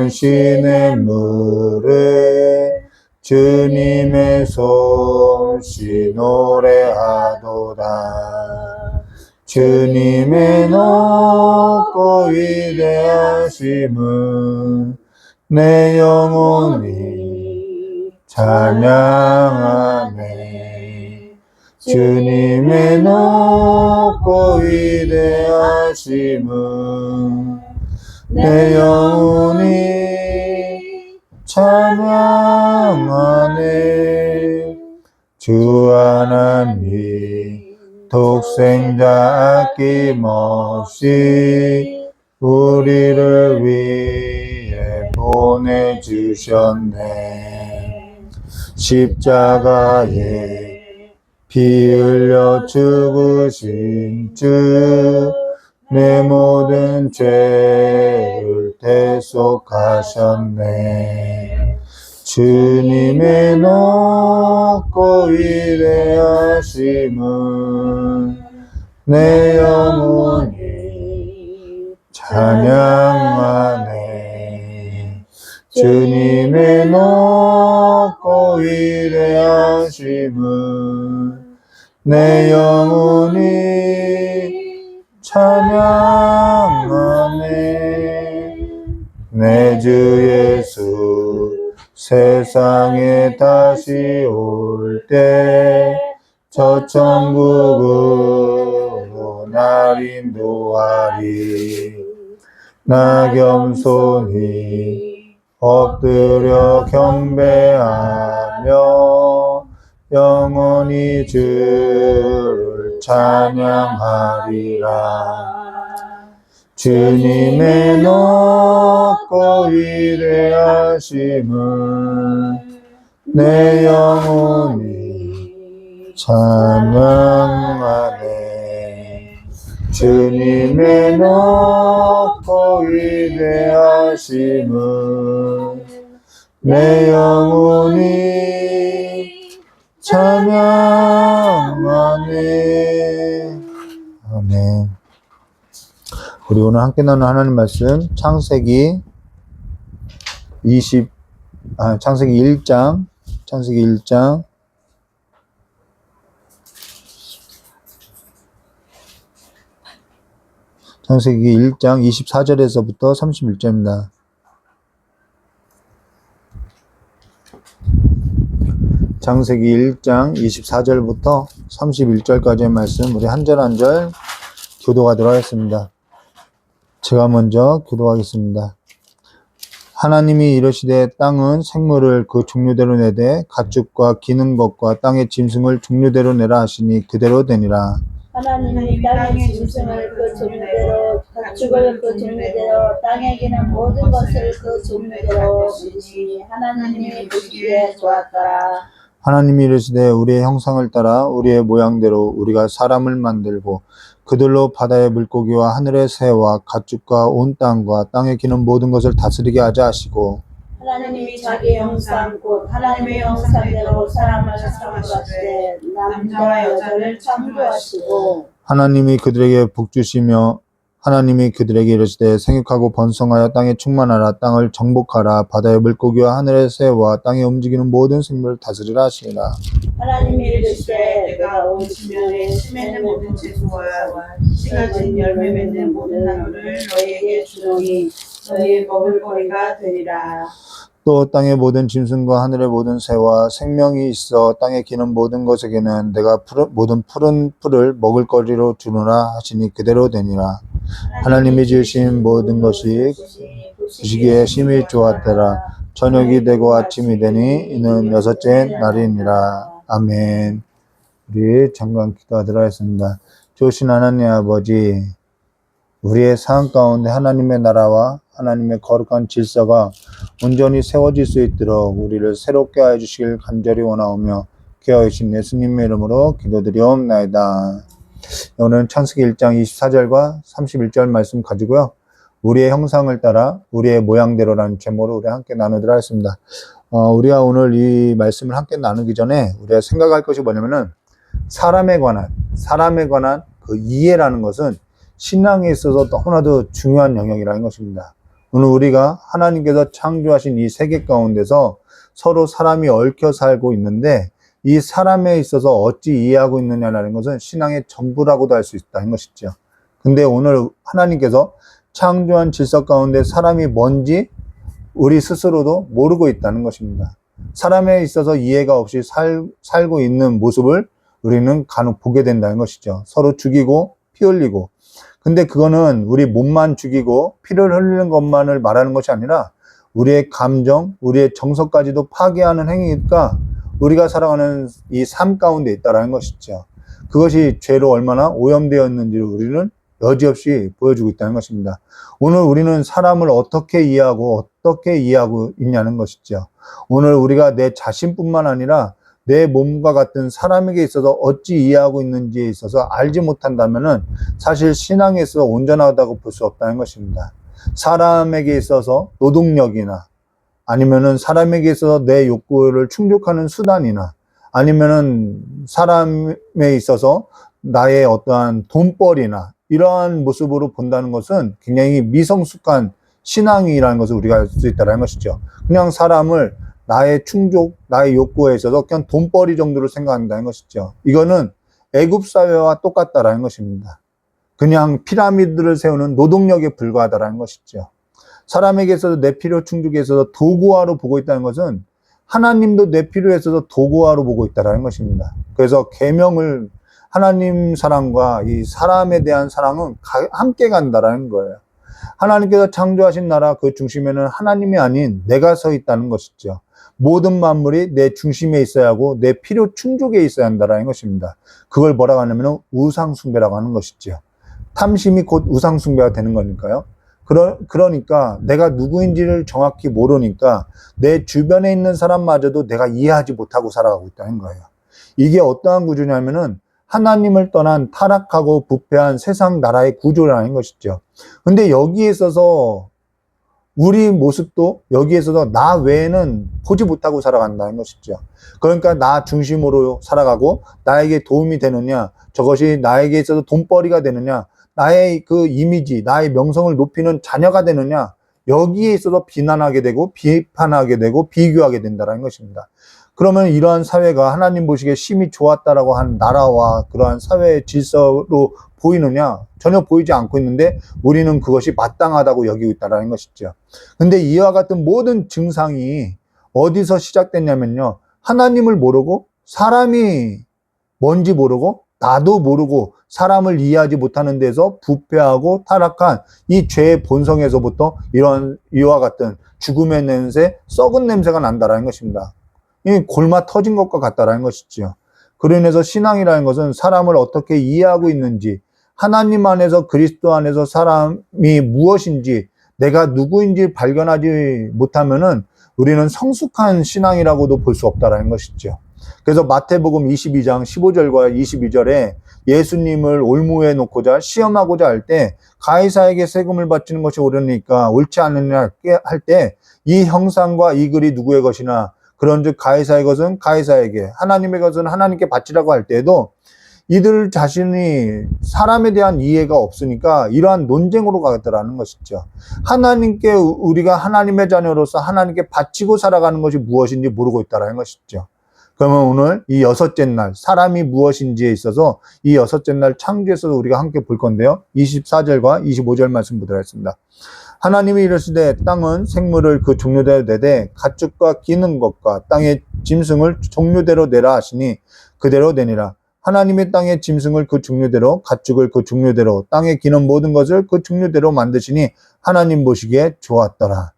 푸른 시냇물을 주님의 솜씨 노래하도다. 주님의 높고 위대하심은 내 영혼이 찬양하네. 주님의 높고 위대하심은 내 영혼이 찬양하네. 주 하나님 독생자 아낌없이 우리를 위해 보내주셨네. 십자가에 피 흘려 죽으신 주 내 모든 죄를 대속하셨네. 주님의 높고 위대하심은 내 영혼이 찬양하네. 주님의 높고 위대하심은 내 영혼이 찬양하네. 내 주 예수 세상에 다시 올 때 저 천국으로 날 인도하리. 나 겸손히 엎드려 경배하며 영원히 주를 찬양하리라. 주님의 높고 위대하심은 내 영혼이 찬양하네. 주님의 높고 위대하심은 내 영혼이 찬양하네. 아멘. 우리 오늘 함께 나누는 하나님 말씀 창세기 1장 창세기 1장 24절에서부터 31절입니다. 창세기 1장 24절부터 31절까지의 말씀 우리 한 절 한 절 교도하도록 하겠습니다. 제가 먼저 교도하겠습니다. 하나님이 이르시되 땅은 생물을 그 종류대로 내되 가축과 기는 것과 땅의 짐승을 종류대로 내라 하시니 그대로 되니라. 하나님이 땅의 짐승을 그 종류대로 가축을 그 종류대로 땅에 기는 모든 것을 그 종류대로 지으시니 하나님이 보시기에 좋았더라. 하나님이 이르시되 우리의 형상을 따라 우리의 모양대로 우리가 사람을 만들고 그들로 바다의 물고기와 하늘의 새와 가축과 온 땅과 땅에 기는 모든 것을 다스리게 하자 하시고 하나님이 자기 형상 곧 하나님의 형상대로 사람을 창조하시되 남자와 여자를 창조하시고 하나님이 그들에게 복주시며 하나님이 그들에게 이르시되 생육하고 번성하여 땅에 충만하라. 땅을 정복하라. 바다의 물고기와 하늘의 새와 땅에 움직이는 모든 생물을 다스리라 하시니라. 하나님이 이르시되 내가 온 지면에 심에는 모든 채소와 씨가 진 열매 맺는 모든 나무를 너희에게 주노니 너희의 먹을 거리가 되리라. 또 땅의 모든 짐승과 하늘의 모든 새와 생명이 있어 땅에 기는 모든 것에게는 내가 모든 푸른 풀을 먹을 거리로 주노라 하시니 그대로 되니라. 하나님이 지으신 모든 것이 보시기에 심히 좋았더라. 저녁이 되고 아침이 되니 이는 여섯째 날이니라. 아멘. 우리 잠깐 기도하도록 하겠습니다. 좋으신 하나님 아버지, 우리의 삶 가운데 하나님의 나라와 하나님의 거룩한 질서가 온전히 세워질 수 있도록 우리를 새롭게 하여 주시길 간절히 원하오며 귀하신 예수님의 이름으로 기도드리옵나이다. 오늘은 창세기 1장 24절과 31절 말씀 가지고요. 우리의 형상을 따라 우리의 모양대로라는 제목으로 우리 함께 나누도록 하겠습니다. 우리가 오늘 이 말씀을 함께 나누기 전에 우리가 생각할 것이 뭐냐면은 사람에 관한 그 이해라는 것은 신앙에 있어서 너무나도 중요한 영역이라는 것입니다. 오늘 우리가 하나님께서 창조하신 이 세계 가운데서 서로 사람이 얽혀 살고 있는데 이 사람에 있어서 어찌 이해하고 있느냐라는 것은 신앙의 전부라고도 할 수 있다는 것이죠. 근데 오늘 하나님께서 창조한 질서 가운데 사람이 뭔지 우리 스스로도 모르고 있다는 것입니다. 사람에 있어서 이해가 없이 살고 있는 모습을 우리는 간혹 보게 된다는 것이죠. 서로 죽이고 피 흘리고. 근데 그거는 우리 몸만 죽이고 피를 흘리는 것만을 말하는 것이 아니라 우리의 감정, 우리의 정서까지도 파괴하는 행위니까 우리가 살아가는 이 삶 가운데 있다는 것이죠. 그것이 죄로 얼마나 오염되어 있는지를 우리는 여지없이 보여주고 있다는 것입니다. 오늘 우리는 사람을 어떻게 이해하고 있냐는 것이죠. 오늘 우리가 내 자신뿐만 아니라 내 몸과 같은 사람에게 있어서 어찌 이해하고 있는지에 있어서 알지 못한다면은 사실 신앙에 있어서 온전하다고 볼 수 없다는 것입니다. 사람에게 있어서 노동력이나 아니면은 사람에게 있어서 내 욕구를 충족하는 수단이나 아니면은 사람에 있어서 나의 어떠한 돈벌이나 이러한 모습으로 본다는 것은 굉장히 미성숙한 신앙이라는 것을 우리가 알 수 있다는 것이죠. 그냥 사람을 나의 충족, 나의 욕구에 있어서 그냥 돈벌이 정도로 생각한다는 것이죠. 이거는 애굽 사회와 똑같다라는 것입니다. 그냥 피라미드를 세우는 노동력에 불과하다라는 것이죠. 사람에게 있어서 내 필요 충족에 있어서 도구화로 보고 있다는 것은 하나님도 내 필요에 있어서 도구화로 보고 있다라는 것입니다. 그래서 계명을 하나님 사랑과 이 사람에 대한 사랑은 함께 간다라는 거예요. 하나님께서 창조하신 나라 그 중심에는 하나님이 아닌 내가 서 있다는 것이죠. 모든 만물이 내 중심에 있어야 하고 내 필요 충족에 있어야 한다라는 것입니다. 그걸 뭐라고 하냐면 우상숭배라고 하는 것이죠. 탐심이 곧 우상숭배가 되는 거니까요. 그러니까 내가 누구인지를 정확히 모르니까 내 주변에 있는 사람마저도 내가 이해하지 못하고 살아가고 있다는 거예요. 이게 어떠한 구조냐면은 하나님을 떠난 타락하고 부패한 세상 나라의 구조라는 것이죠. 근데 여기에 있어서 우리 모습도 여기에 있어서 나 외에는 보지 못하고 살아간다는 것이죠. 그러니까 나 중심으로 살아가고 나에게 도움이 되느냐, 저것이 나에게 있어서 돈벌이가 되느냐, 나의 그 이미지, 나의 명성을 높이는 자녀가 되느냐, 여기에 있어서 비난하게 되고 비판하게 되고 비교하게 된다는 것입니다. 그러면 이러한 사회가 하나님 보시기에 심히 좋았다라고 하는 나라와 그러한 사회의 질서로 보이느냐? 전혀 보이지 않고 있는데 우리는 그것이 마땅하다고 여기고 있다는 것이죠. 근데 이와 같은 모든 증상이 어디서 시작됐냐면요. 하나님을 모르고 사람이 뭔지 모르고 나도 모르고 사람을 이해하지 못하는 데서 부패하고 타락한 이 죄의 본성에서부터 이와 같은 죽음의 냄새, 썩은 냄새가 난다라는 것입니다. 이 골마 터진 것과 같다라는 것이죠. 그로 인해서 신앙이라는 것은 사람을 어떻게 이해하고 있는지, 하나님 안에서 그리스도 안에서 사람이 무엇인지 내가 누구인지 발견하지 못하면은 우리는 성숙한 신앙이라고도 볼 수 없다라는 것이죠. 그래서 마태복음 22장 15절과 22절에 예수님을 올무에 놓고자 시험하고자 할 때 가이사에게 세금을 바치는 것이 옳으니까 옳지 않느냐 할 때 이 형상과 이 글이 누구의 것이나 그런즉 가이사의 것은 가이사에게 하나님의 것은 하나님께 바치라고 할 때에도 이들 자신이 사람에 대한 이해가 없으니까 이러한 논쟁으로 가더라는 것이죠. 하나님께 우리가 하나님의 자녀로서 하나님께 바치고 살아가는 것이 무엇인지 모르고 있다는 것이죠. 그러면 오늘 이 여섯째 날 사람이 무엇인지에 있어서 이 여섯째 날 창조에서 우리가 함께 볼 건데요. 24절과 25절 말씀 보도록 하겠습니다. 하나님이 이르시되 땅은 생물을 그 종류대로 내되 가축과 기는 것과 땅의 짐승을 종류대로 내라 하시니 그대로 내니라. 하나님의 땅의 짐승을 그 종류대로 가축을 그 종류대로 땅에 기는 모든 것을 그 종류대로 만드시니 하나님 보시기에 좋았더라.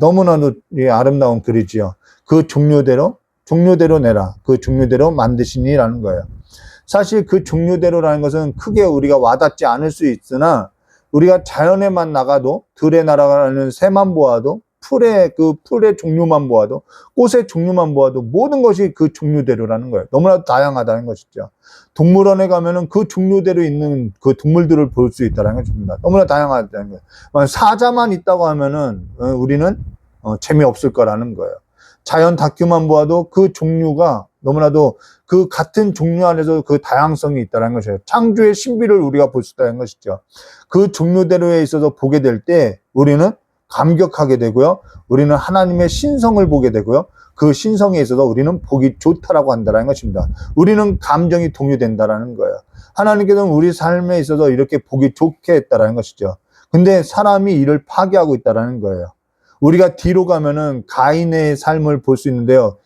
너무나도 아름다운 글이지요. 그 종류대로 내라. 그 종류대로 만드시니라는 거예요. 사실 그 종류대로라는 것은 크게 우리가 와닿지 않을 수 있으나 우리가 자연에만 나가도 들의 나라라는 새만 보아도 풀의 종류만 보아도 꽃의 종류만 보아도 모든 것이 그 종류대로라는 거예요. 너무나 다양하다는 것이죠. 동물원에 가면은 그 종류대로 있는 그 동물들을 볼 수 있다는 것입니다. 너무나 다양하다는 거예요. 사자만 있다고 하면은 우리는 재미없을 거라는 거예요. 자연 다큐만 보아도 그 종류가 너무나도 그 같은 종류 안에서 그 다양성이 있다는 것이에요. 창조의 신비를 우리가 볼 수 있다는 것이죠. 그 종류대로에 있어서 보게 될 때 우리는 감격하게 되고요. 우리는 하나님의 신성을 보게 되고요. 그 신성에 있어서 우리는 보기 좋다라고 한다는 것입니다. 우리는 감정이 동요된다라는 거예요. 하나님께서는 우리 삶에 있어서 이렇게 보기 좋게 했다라는 것이죠. 근데 사람이 이를 파괴하고 있다라는 거예요. 우리가 뒤로 가면은 가인의 삶을 볼 수 있는데요.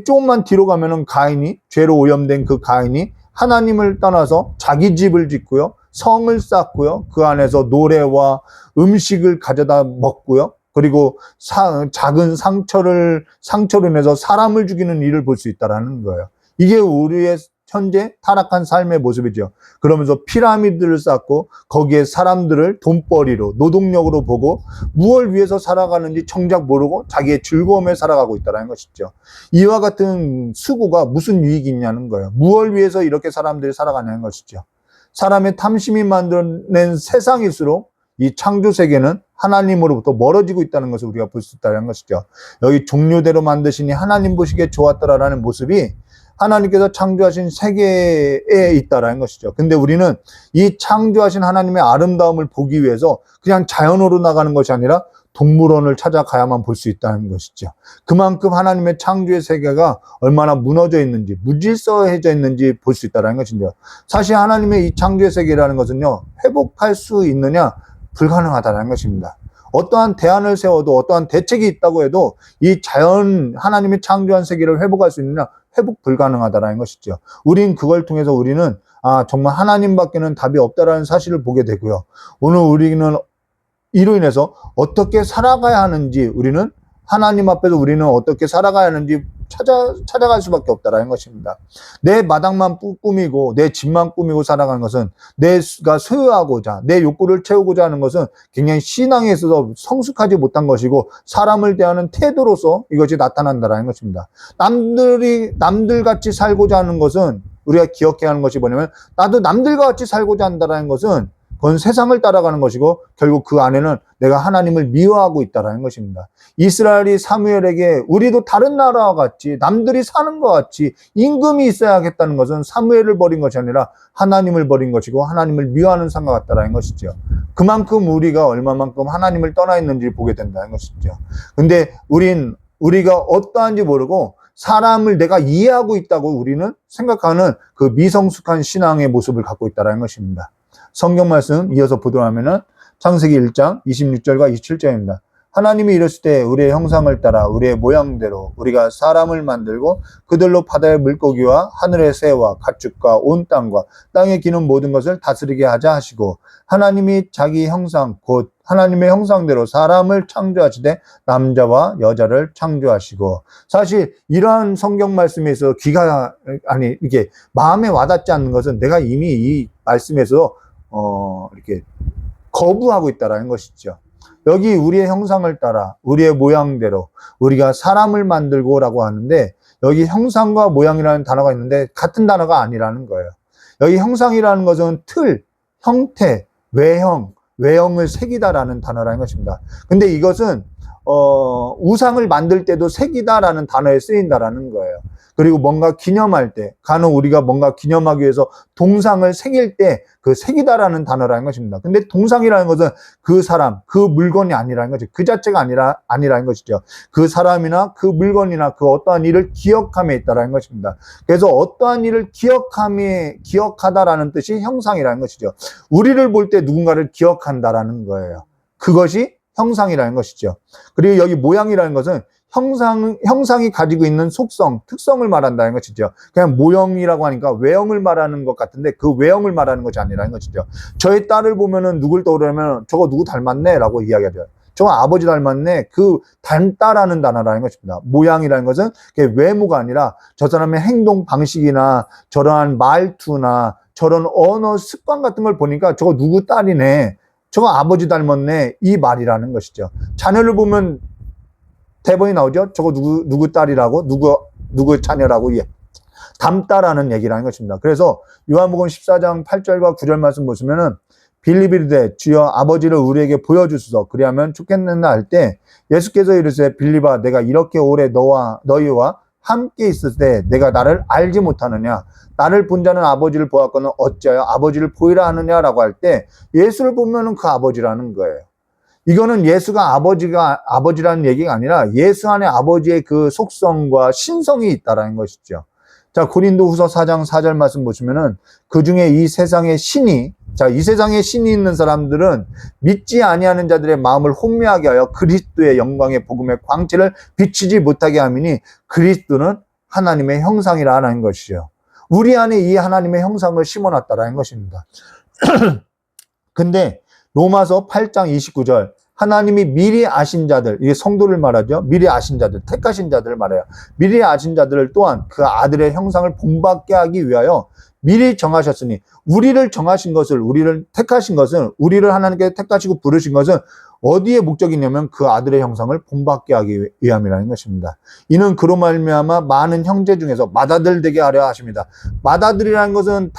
조금만 뒤로 가면은 가인이, 죄로 오염된 그 가인이 하나님을 떠나서 자기 집을 짓고요. 성을 쌓고요. 그 안에서 노래와 음식을 가져다 먹고요. 그리고 작은 상처로 인해서 사람을 죽이는 일을 볼 수 있다라는 거예요. 이게 우리의 현재 타락한 삶의 모습이죠. 그러면서 피라미드를 쌓고 거기에 사람들을 돈벌이로, 노동력으로 보고 무엇을 위해서 살아가는지 정작 모르고 자기의 즐거움에 살아가고 있다는 것이죠. 이와 같은 수고가 무슨 유익이 있냐는 거예요. 무엇을 위해서 이렇게 사람들이 살아가냐는 것이죠. 사람의 탐심이 만들어낸 세상일수록 이 창조 세계는 하나님으로부터 멀어지고 있다는 것을 우리가 볼 수 있다는 것이죠. 여기 종류대로 만드시니 하나님 보시기에 좋았더라라는 모습이 하나님께서 창조하신 세계에 있다라는 것이죠. 근데 우리는 이 창조하신 하나님의 아름다움을 보기 위해서 그냥 자연으로 나가는 것이 아니라 동물원을 찾아가야만 볼 수 있다는 것이죠. 그만큼 하나님의 창조의 세계가 얼마나 무너져 있는지, 무질서해져 있는지 볼 수 있다는 것인데요. 사실 하나님의 이 창조의 세계라는 것은요, 회복할 수 있느냐? 불가능하다는 것입니다. 어떠한 대안을 세워도, 어떠한 대책이 있다고 해도 이 자연, 하나님이 창조한 세계를 회복할 수 있느냐? 회복 불가능하다는 것이죠. 우린 그걸 통해서 우리는 정말 하나님밖에는 답이 없다라는 사실을 보게 되고요. 오늘 우리는 이로 인해서 어떻게 살아가야 하는지, 우리는 하나님 앞에서 우리는 어떻게 살아가야 하는지 찾아갈 수밖에 없다라는 것입니다. 내 마당만 꾸미고 내 집만 꾸미고 살아가는 것은, 내가 소유하고자 내 욕구를 채우고자 하는 것은 굉장히 신앙에 있어서 성숙하지 못한 것이고, 사람을 대하는 태도로서 이것이 나타난다라는 것입니다. 남들같이 살고자 하는 것은, 우리가 기억해야 하는 것이 뭐냐면, 나도 남들과 같이 살고자 한다라는 것은 그건 세상을 따라가는 것이고, 결국 그 안에는 내가 하나님을 미워하고 있다는 것입니다. 이스라엘이 사무엘에게 우리도 다른 나라와 같이, 남들이 사는 것 같이 임금이 있어야겠다는 것은 사무엘을 버린 것이 아니라 하나님을 버린 것이고, 하나님을 미워하는 상과 같다는 것이죠. 그만큼 우리가 얼마만큼 하나님을 떠나 있는지를 보게 된다는 것이죠. 근데 우리가 어떠한지 모르고 사람을 내가 이해하고 있다고 우리는 생각하는 그 미성숙한 신앙의 모습을 갖고 있다는 것입니다. 성경 말씀 이어서 보도록 하면은 창세기 1장 26절과 27절입니다. 하나님이 이르실 때 우리의 형상을 따라 우리의 모양대로 우리가 사람을 만들고 그들로 바다의 물고기와 하늘의 새와 가축과 온 땅과 땅에 기는 모든 것을 다스리게 하자 하시고, 하나님이 자기 형상 곧 하나님의 형상대로 사람을 창조하시되 남자와 여자를 창조하시고. 사실 이러한 성경 말씀에 있어서 이게 마음에 와닿지 않는 것은 내가 이미 이 말씀에서 이렇게 거부하고 있다라는 것이죠. 여기 우리의 형상을 따라 우리의 모양대로 우리가 사람을 만들고라고 하는데, 여기 형상과 모양이라는 단어가 있는데 같은 단어가 아니라는 거예요. 여기 형상이라는 것은 틀, 형태, 외형을 새기다라는 단어라는 것입니다. 근데 이것은 우상을 만들 때도 새기다라는 단어에 쓰인다라는 거예요. 그리고 뭔가 기념할 때, 간혹 우리가 뭔가 기념하기 위해서 동상을 새길 때 그 새기다라는 단어라는 것입니다. 근데 동상이라는 것은 그 사람, 그 물건이 아니라는 거죠. 그 자체가 아니라는 것이죠. 그 사람이나 그 물건이나 그 어떠한 일을 기억함에 있다라는 것입니다. 그래서 어떠한 일을 기억하다라는 뜻이 형상이라는 것이죠. 우리를 볼 때 누군가를 기억한다라는 거예요. 그것이 형상이라는 것이죠. 그리고 여기 모양이라는 것은 형상이 가지고 있는 속성, 특성을 말한다는 것이죠. 그냥 모형이라고 하니까 외형을 말하는 것 같은데 그 외형을 말하는 것이 아니라는 것이죠. 저의 딸을 보면은 누굴 떠오르면 저거 누구 닮았네 라고 이야기하죠. 저거 아버지 닮았네. 그 닮다라는 단어라는 것입니다. 모양이라는 것은 외모가 아니라 저 사람의 행동 방식이나 저러한 말투나 저런 언어 습관 같은 걸 보니까 저거 누구 딸이네, 저거 아버지 닮았네, 이 말이라는 것이죠. 자녀를 보면 대본이 나오죠. 저거 누구 딸이라고, 누구 자녀라고 닮다라는 얘기라는 것입니다. 그래서 요한복음 14장 8절과 9절 말씀 보시면은, 빌립이 이르되 주여 아버지를 우리에게 보여주소서 그리하면 좋겠느냐 할 때 예수께서 이르시되 빌립아 내가 이렇게 오래 너희와 함께 있을 때 내가 나를 알지 못하느냐, 나를 본 자는 아버지를 보았거늘 어찌하여 아버지를 보이라 하느냐라고 할 때 예수를 보면은 그 아버지라는 거예요. 이거는 예수가 아버지라는 얘기가 아니라 예수 안에 아버지의 그 속성과 신성이 있다라는 것이죠. 자, 고린도후서 4장 4절 말씀 보시면은 그 중에 이 세상의 신이, 자, 이 세상에 신이 있는 사람들은 믿지 아니하는 자들의 마음을 혼미하게 하여 그리스도의 영광의 복음의 광채를 비치지 못하게 함이니 그리스도는 하나님의 형상이라 하는 것이죠. 우리 안에 이 하나님의 형상을 심어놨다라는 것입니다. 근데 로마서 8장 29절 하나님이 미리 아신 자들, 이게 성도를 말하죠. 미리 아신 자들, 택하신 자들을 말해요. 미리 아신 자들을 또한 그 아들의 형상을 본받게 하기 위하여 미리 정하셨으니, 우리를 정하신 것을, 우리를 택하신 것은, 우리를 하나님께 택하시고 부르신 것은 어디에 목적이 있냐면 그 아들의 형상을 본받게 하기 위함이라는 것입니다. 이는 그로 말미암아 많은 형제 중에서 맏아들 되게 하려 하십니다. 맏아들이라는 것은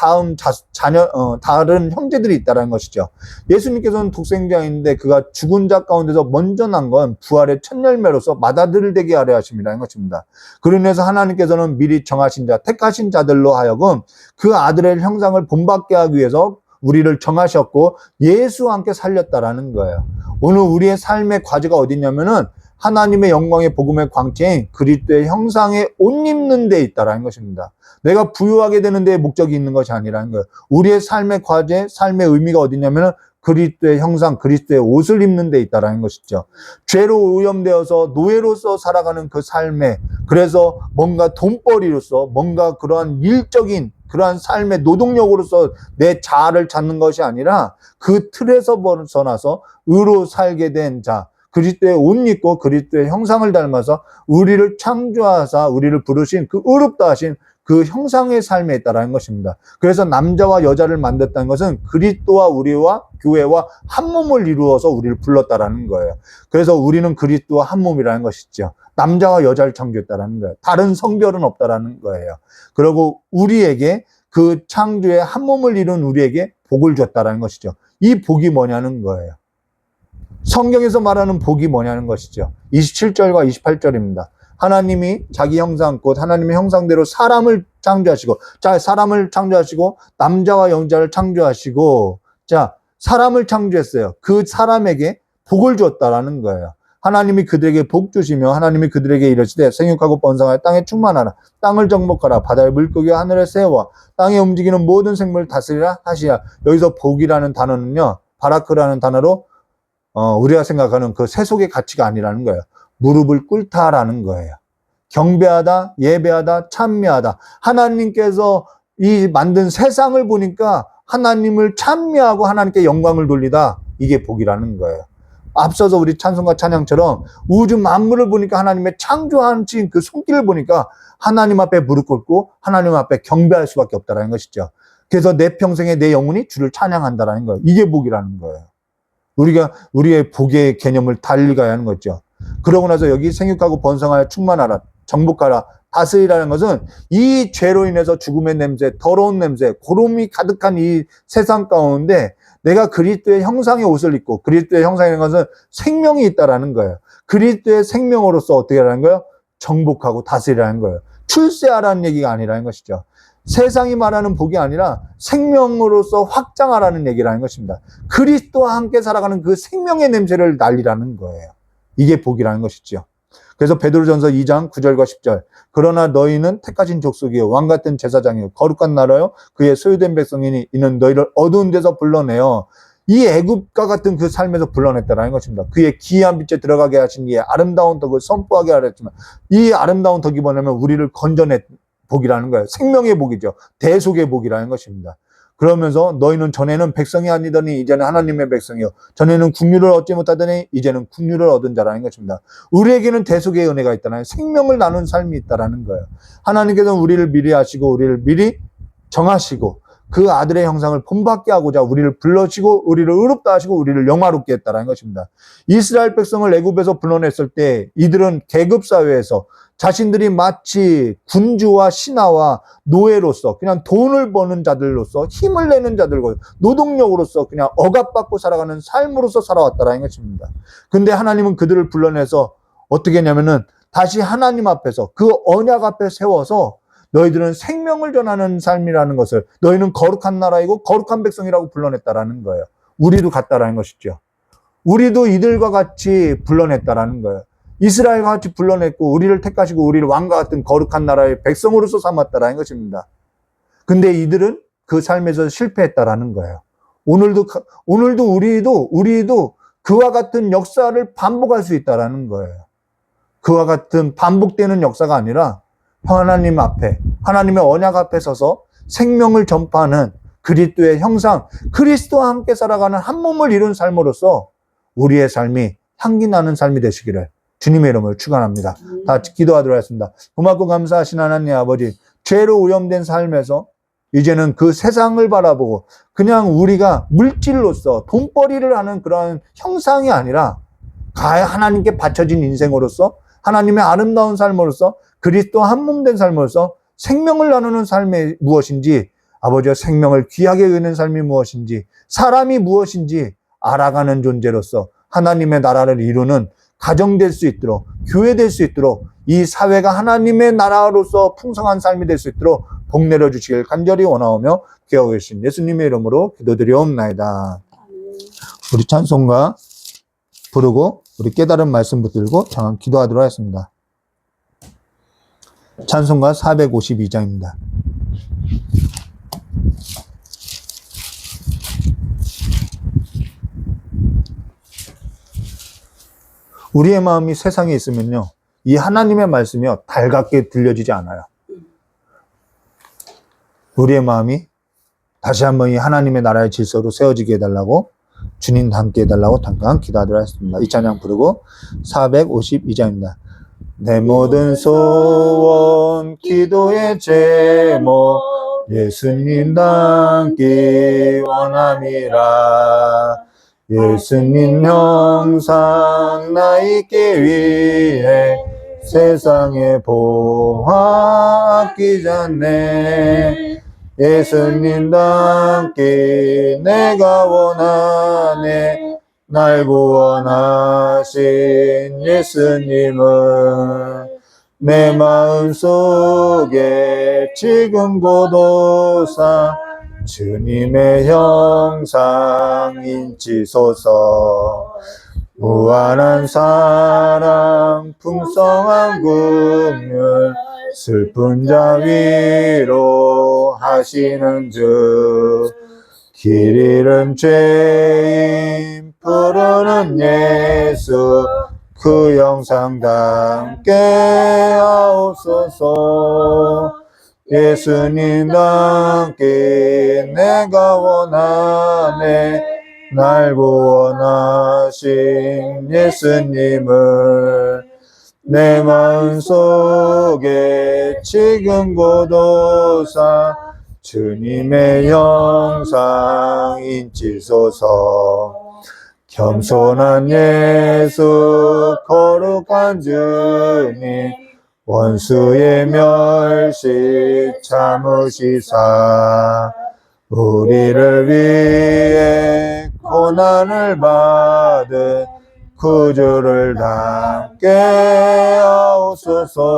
다른 형제들이 있다는 것이죠. 예수님께서는 독생자인데 그가 죽은 자 가운데서 먼저 난 건 부활의 첫 열매로서 맏아들을 되게 하려 하심이라는 것입니다. 그로 인해서 하나님께서는 미리 정하신 자, 택하신 자들로 하여금 그 아들의 형상을 본받게 하기 위해서 우리를 정하셨고 예수와 함께 살렸다라는 거예요. 오늘 우리의 삶의 과제가 어디냐면은 하나님의 영광의 복음의 광채인 그리스도의 형상에 옷 입는 데 있다라는 것입니다. 내가 부유하게 되는 데에 목적이 있는 것이 아니라는 거예요. 우리의 삶의 과제, 삶의 의미가 어디냐면은 그리스도의 형상, 그리스도의 옷을 입는 데 있다라는 것이죠. 죄로 오염되어서 노예로서 살아가는 그 삶에, 그래서 뭔가 돈벌이로서, 뭔가 그러한 일적인 그러한 삶의 노동력으로서 내 자아를 찾는 것이 아니라 그 틀에서 벗어나서 의로 살게 된 자, 그리스도의 옷 입고 그리스도의 형상을 닮아서 우리를 창조하사 우리를 부르신 그 의롭다 하신 그 형상의 삶에 있다라는 것입니다. 그래서 남자와 여자를 만들었다는 것은 그리스도와 우리와 교회와 한 몸을 이루어서 우리를 불렀다라는 거예요. 그래서 우리는 그리스도와 한 몸이라는 것이죠. 남자와 여자를 창조했다라는 거예요. 다른 성별은 없다라는 거예요. 그리고 우리에게 그 창조의 한 몸을 이룬 우리에게 복을 줬다라는 것이죠. 이 복이 뭐냐는 거예요. 성경에서 말하는 복이 뭐냐는 것이죠. 27절과 28절입니다. 하나님이 자기 형상, 곧 하나님의 형상대로 사람을 창조하시고, 자, 사람을 창조하시고, 남자와 여자를 창조하시고, 자, 사람을 창조했어요. 그 사람에게 복을 줬다라는 거예요. 하나님이 그들에게 복 주시며 하나님이 그들에게 이르시되 생육하고 번성하여 땅에 충만하라. 땅을 정복하라. 바다의 물고기와 하늘의 새와 땅에 움직이는 모든 생물을 다스리라 하시라. 여기서 복이라는 단어는요, 바라크라는 단어로 우리가 생각하는 그 세속의 가치가 아니라는 거예요. 무릎을 꿇다라는 거예요. 경배하다, 예배하다, 찬미하다. 하나님께서 이 만든 세상을 보니까 하나님을 찬미하고 하나님께 영광을 돌리다. 이게 복이라는 거예요. 앞서서 우리 찬송과 찬양처럼 우주 만물을 보니까 하나님의 창조하신 그 손길을 보니까 하나님 앞에 무릎 꿇고 하나님 앞에 경배할 수밖에 없다라는 것이죠. 그래서 내 평생에 내 영혼이 주를 찬양한다라는 거예요. 이게 복이라는 거예요. 우리가 우리의 복의 개념을 달리 가야 하는 거죠. 그러고 나서 여기 생육하고 번성하여 충만하라, 정복하라, 다스리라는 것은 이 죄로 인해서 죽음의 냄새, 더러운 냄새, 고름이 가득한 이 세상 가운데 내가 그리스도의 형상의 옷을 입고, 그리스도의 형상이라는 것은 생명이 있다라는 거예요. 그리스도의 생명으로서 어떻게 하라는 거예요? 정복하고 다스리라는 거예요. 출세하라는 얘기가 아니라는 것이죠. 세상이 말하는 복이 아니라 생명으로서 확장하라는 얘기라는 것입니다. 그리스도와 함께 살아가는 그 생명의 냄새를 날리라는 거예요. 이게 복이라는 것이죠. 그래서 베드로전서 2장 9절과 10절. 그러나 너희는 택하신 족속이요 왕같은 제사장이요 거룩한 나라요 그의 소유된 백성이니 이는 너희를 어두운 데서 불러내어 이 애굽과 같은 그 삶에서 불러냈다라는 것입니다. 그의 기이한 빛에 들어가게 하신 이의 아름다운 덕을 선포하게 하랬지만 이 아름다운 덕이 뭐냐면 우리를 건져낸 복이라는 거예요. 생명의 복이죠. 대속의 복이라는 것입니다. 그러면서 너희는 전에는 백성이 아니더니 이제는 하나님의 백성이요 전에는 국류를 얻지 못하더니 이제는 국류를 얻은 자라는 것입니다. 우리에게는 대속의 은혜가 있다는, 생명을 나눈 삶이 있다라는 거예요. 하나님께서는 우리를 미리 하시고 우리를 미리 정하시고 그 아들의 형상을 본받게 하고자 우리를 불러시고 우리를 의롭다 하시고 우리를 영화롭게 했다라는 것입니다. 이스라엘 백성을 애굽에서 불러냈을 때 이들은 계급사회에서 자신들이 마치 군주와 신하와 노예로서 그냥 돈을 버는 자들로서 힘을 내는 자들과 노동력으로서 그냥 억압받고 살아가는 삶으로서 살아왔다라는 것입니다. 근데 하나님은 그들을 불러내서 어떻게 했냐면은 다시 하나님 앞에서 그 언약 앞에 세워서 너희들은 생명을 전하는 삶이라는 것을, 너희는 거룩한 나라이고 거룩한 백성이라고 불러냈다라는 거예요. 우리도 같다라는 것이죠. 우리도 이들과 같이 불러냈다라는 거예요. 이스라엘과 같이 불러냈고 우리를 택하시고 우리를 왕과 같은 거룩한 나라의 백성으로서 삼았다라는 것입니다. 근데 이들은 그 삶에서 실패했다라는 거예요. 오늘도 우리도 그와 같은 역사를 반복할 수 있다라는 거예요. 그와 같은 반복되는 역사가 아니라 하나님 앞에, 하나님의 언약 앞에 서서 생명을 전파하는 그리스도의 형상, 그리스도와 함께 살아가는 한 몸을 이룬 삶으로서 우리의 삶이 향기 나는 삶이 되시기를 주님의 이름으로 축원합니다. 다 같이 기도하도록 하겠습니다. 고맙고 감사하신 하나님 아버지, 죄로 오염된 삶에서 이제는 그 세상을 바라보고 그냥 우리가 물질로서 돈벌이를 하는 그런 형상이 아니라 하나님께 바쳐진 인생으로서 하나님의 아름다운 삶으로서 그리스도 한 몸 된 삶으로서 생명을 나누는 삶이 무엇인지, 아버지와 생명을 귀하게 여기는 삶이 무엇인지, 사람이 무엇인지 알아가는 존재로서 하나님의 나라를 이루는 가정 될 수 있도록, 교회 될 수 있도록, 이 사회가 하나님의 나라로서 풍성한 삶이 될 수 있도록 복 내려주시길 간절히 원하오며 기도하고 계신 예수님의 이름으로 기도드리옵나이다. 우리 찬송가 부르고 우리 깨달은 말씀 붙들고 잠깐 기도하도록 하겠습니다. 찬송가 452장입니다. 우리의 마음이 세상에 있으면요, 이 하나님의 말씀이요 달갑게 들려지지 않아요. 우리의 마음이 다시 한번 이 하나님의 나라의 질서로 세워지게 해달라고, 주님과 함께 해달라고 잠깐 기도하도록 하겠습니다. 이 찬양 부르고 452장입니다. 내 모든 소원 기도의 제목 예수님 닮기 원함이라. 예수님 형상 나 있기 위해 세상의 보화 아끼지 않네. 예수님 닮기 내가 원하네. 날 구원하신 예수님은 내 마음속에 지금 고도사 주님의 형상 인치소서. 무한한 사랑 풍성한 긍휼 슬픈 자 위로 하시는 주. 길 잃은 죄인 부르는 예수 그 형상 닮게 하옵소서. 예수님 닮기 내가 원하네. 날 구원하신 예수님을 내 마음속에 지금 고도사 주님의 형상 인치소서. 겸손한 예수 거룩한 주님 원수의 멸시 참으시사 우리를 위해 고난을 받은 구주를 닮게 하옵소서.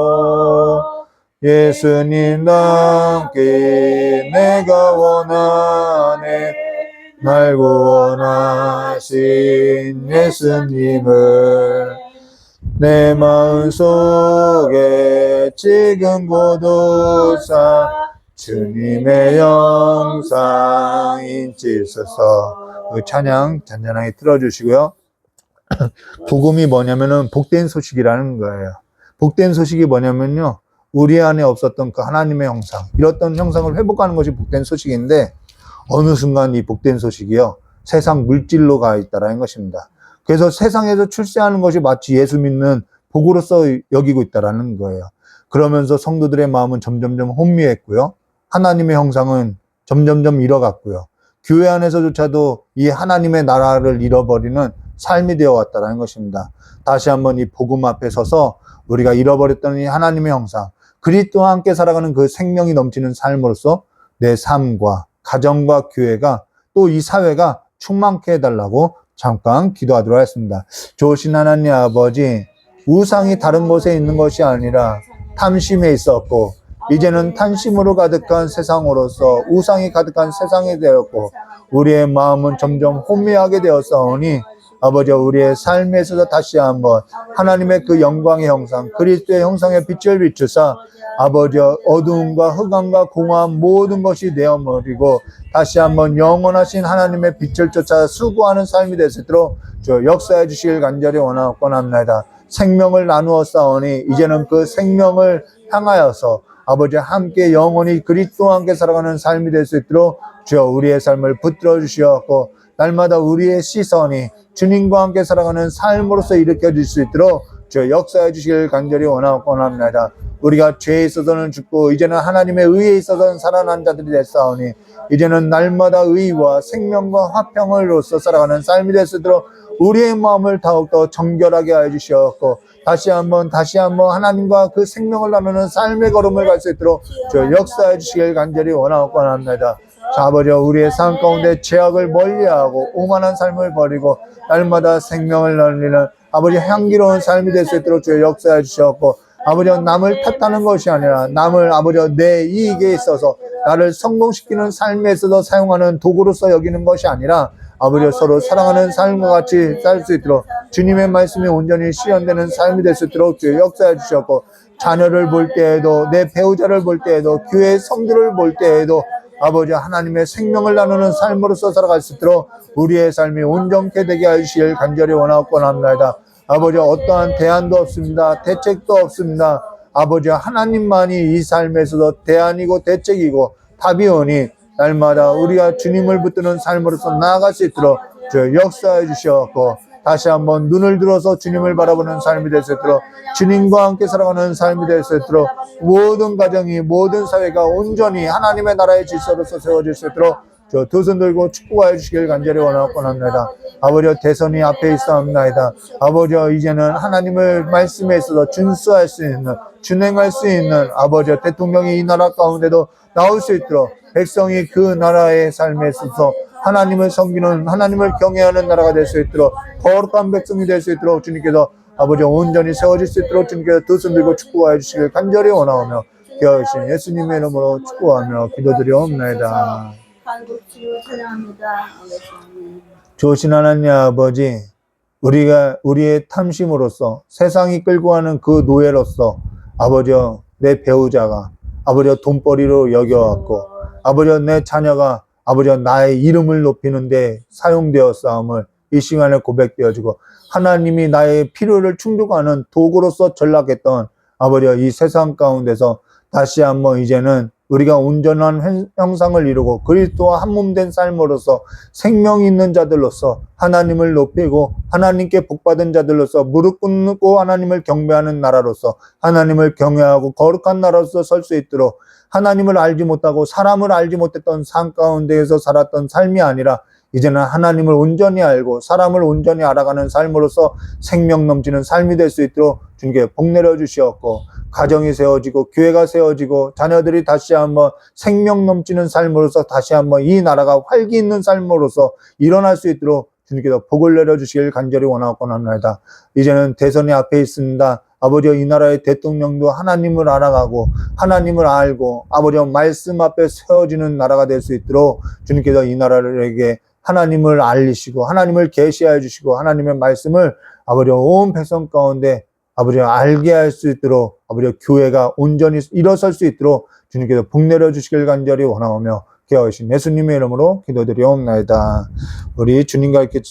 예수님 닮기 내가 원하네. 날 구원하신 예수님을 내 마음속에 지금 고도사 주님의 형상 인치소서. 그 찬양 잔잔하게 틀어주시고요. 복음이 뭐냐면은 복된 소식이라는 거예요. 복된 소식이 뭐냐면요, 우리 안에 없었던 그 하나님의 형상, 이렇던 형상을 회복하는 것이 복된 소식인데, 어느 순간 이 복된 소식이요 세상 물질로 가 있다라는 것입니다. 그래서 세상에서 출세하는 것이 마치 예수 믿는 복으로서 여기고 있다라는 거예요. 그러면서 성도들의 마음은 점점점 혼미했고요, 하나님의 형상은 점점점 잃어갔고요, 교회 안에서조차도 이 하나님의 나라를 잃어버리는 삶이 되어 왔다는 것입니다. 다시 한번 이 복음 앞에 서서 우리가 잃어버렸던 이 하나님의 형상, 그리스도와 함께 살아가는 그 생명이 넘치는 삶으로서 내 삶과 가정과 교회가 또 이 사회가 충만케 해달라고 잠깐 기도하도록 하겠습니다. 좋으신 하나님 아버지, 우상이 다른 곳에 있는 것이 아니라 탐심에 있었고, 이제는 탐심으로 가득한 세상으로서 우상이 가득한 세상이 되었고, 우리의 마음은 점점 혼미하게 되었사오니 아버지 우리의 삶에 있어서 다시 한번 하나님의 그 영광의 형상, 그리스도의 형상의 빛을 비추사 아버지 어두움과 흑암과 공허한 모든 것이 되어버리고 다시 한번 영원하신 하나님의 빛을 쫓아 수고하는 삶이 될 수 있도록 저 역사해 주시길 간절히 원합니다. 생명을 나누어 싸우니 이제는 그 생명을 향하여서 아버지 함께 영원히 그리스도와 함께 살아가는 삶이 될 수 있도록 주여 우리의 삶을 붙들어 주시옵고 날마다 우리의 시선이 주님과 함께 살아가는 삶으로서 일으켜질 수 있도록 주여 역사해 주시길 간절히 원합니다. 우리가 죄에 있어서는 죽고 이제는 하나님의 의에 있어서는 살아난 자들이 됐사오니 이제는 날마다 의와 생명과 화평으로서 살아가는 삶이 될 수 있도록 우리의 마음을 더욱더 정결하게 하여 주시옵고 다시 한번 하나님과 그 생명을 나누는 삶의 걸음을 갈 수 있도록 주여 역사해 주시길 간절히 원합니다. 자, 아버지 우리의 삶 가운데 죄악을 멀리하고 오만한 삶을 버리고 날마다 생명을 날리는 아버지 향기로운 삶이 될 수 있도록 주여 역사해 주시옵고 아버지 남을 탓하는 것이 아니라 남을 아버지 내 이익에 있어서 나를 성공시키는 삶에 있어서 사용하는 도구로서 여기는 것이 아니라 아버지 서로 사랑하는 삶과 같이 살 수 있도록 주님의 말씀이 온전히 실현되는 삶이 될 수 있도록 주여 역사해 주셨고 자녀를 볼 때에도 내 배우자를 볼 때에도 교회의 성도를 볼 때에도 아버지 하나님의 생명을 나누는 삶으로서 살아갈 수 있도록 우리의 삶이 온전케 되게 하시길 간절히 원합니다. 아버지 어떠한 대안도 없습니다. 대책도 없습니다. 아버지 하나님만이 이 삶에서도 대안이고 대책이고 답이 오니 날마다 우리가 주님을 붙드는 삶으로서 나아갈 수 있도록 저 역사해 주시옵고 다시 한번 눈을 들어서 주님을 바라보는 삶이 될 수 있도록 주님과 함께 살아가는 삶이 될 수 있도록 모든 가정이 모든 사회가 온전히 하나님의 나라의 질서로서 세워질 수 있도록 저 두 손 들고 축복하여 주시길 간절히 원합니다. 아버지 대선이 앞에 있사옵나이다. 아버지 이제는 하나님을 말씀에 있어서 준수할 수 있는 준행할 수 있는 아버지 대통령이 이 나라 가운데도 나올 수 있도록 백성이 그 나라의 삶에 있어서 하나님을 섬기는 하나님을 경외하는 나라가 될 수 있도록 거룩한 백성이 될 수 있도록 주님께서 아버지 온전히 세워질 수 있도록 주님께서 두 손 들고 축복하여 주시길 간절히 원하오며 기어하신 예수님의 이름으로 축복하며 기도드리옵나이다. 한국 주여 찬양합니다. 좋으신 하나님 아버지 우리가 우리의 탐심으로서 세상이 끌고 가는 그 노예로서 아버지 내 배우자가 아버지 돈벌이로 여겨왔고 아버지 내 자녀가 아버지 나의 이름을 높이는데 사용되었사옴을 이 시간에 고백되어지고 하나님이 나의 필요를 충족하는 도구로서 전락했던 아버지 이 세상 가운데서 다시 한번 이제는 우리가 온전한 형상을 이루고 그리스도와 한몸된 삶으로서 생명이 있는 자들로서 하나님을 높이고 하나님께 복받은 자들로서 무릎 꿇고 하나님을 경배하는 나라로서 하나님을 경외하고 거룩한 나라로서 설 수 있도록 하나님을 알지 못하고 사람을 알지 못했던 삶 가운데에서 살았던 삶이 아니라 이제는 하나님을 온전히 알고 사람을 온전히 알아가는 삶으로서 생명 넘치는 삶이 될 수 있도록 주님께 복 내려 주시옵고 가정이 세워지고 교회가 세워지고 자녀들이 다시 한번 생명 넘치는 삶으로서 다시 한번 이 나라가 활기 있는 삶으로서 일어날 수 있도록 주님께서 복을 내려 주시길 간절히 원하옵나이다. 이제는 대선이 앞에 있습니다. 아버지 이 나라의 대통령도 하나님을 알아가고 하나님을 알고 아버지 말씀 앞에 세워지는 나라가 될 수 있도록 주님께서 이 나라에게 하나님을 알리시고 하나님을 계시하여 주시고 하나님의 말씀을 아버지 온 백성 가운데 아버지 알게 할 수 있도록 아버지 교회가 온전히 일어설 수 있도록 주님께서 복 내려 주시길 간절히 원하오며 기도하신 예수님의 이름으로 기도드리옵나이다. 우리 주님과 이렇게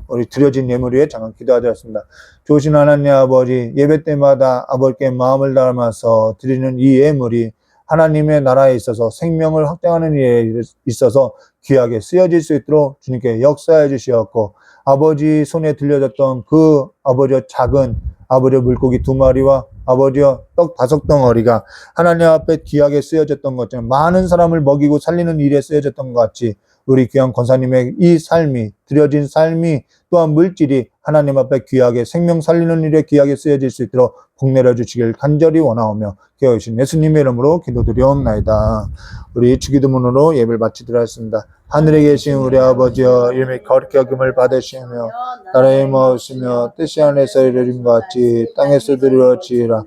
우리 드려진 예물 위에 잠깐 기도하셨습니다. 좋으신 하나님 아버지 예배 때마다 아버지께 마음을 담아서 드리는 이 예물이 하나님의 나라에 있어서 생명을 확장하는 일에 있어서 귀하게 쓰여질 수 있도록 주님께 역사해 주시었고 아버지 손에 들려졌던 그 아버지 작은 아버지 물고기 2마리와 아버지여 떡 5덩어리가 하나님 앞에 귀하게 쓰여졌던 것처럼 많은 사람을 먹이고 살리는 일에 쓰여졌던 것 같이 우리 귀한 권사님의 이 삶이 드려진 삶이 또한 물질이 하나님 앞에 귀하게 생명 살리는 일에 귀하게 쓰여질 수 있도록 복 내려 주시길 간절히 원하오며 기도하신 예수님의 이름으로 기도드리옵나이다. 우리 주기도문으로 예배를 마치도록 하겠습니다. 하늘에 계신 우리 아버지여 이름이 거룩히 여김을 받으시며 나라의 마으시며 뜻이 하늘에서 이루어진 것 같이 땅에서도 이루어지리라.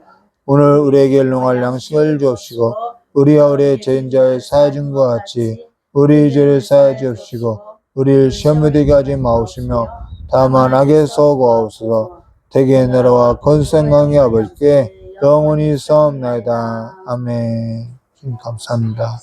오늘 우리에게 일용할 양식을 주옵시고 우리와 우리의 죄인자의 사해 준 것 같이 우리 죄를 사해 주옵시고 우리를 시험에 들게 하지 마옵시며 다만 악에서 구하옵소서. 대개 내려와 건생강이 아버지께 영원히 싸움나이다. 아멘. 주님 감사합니다.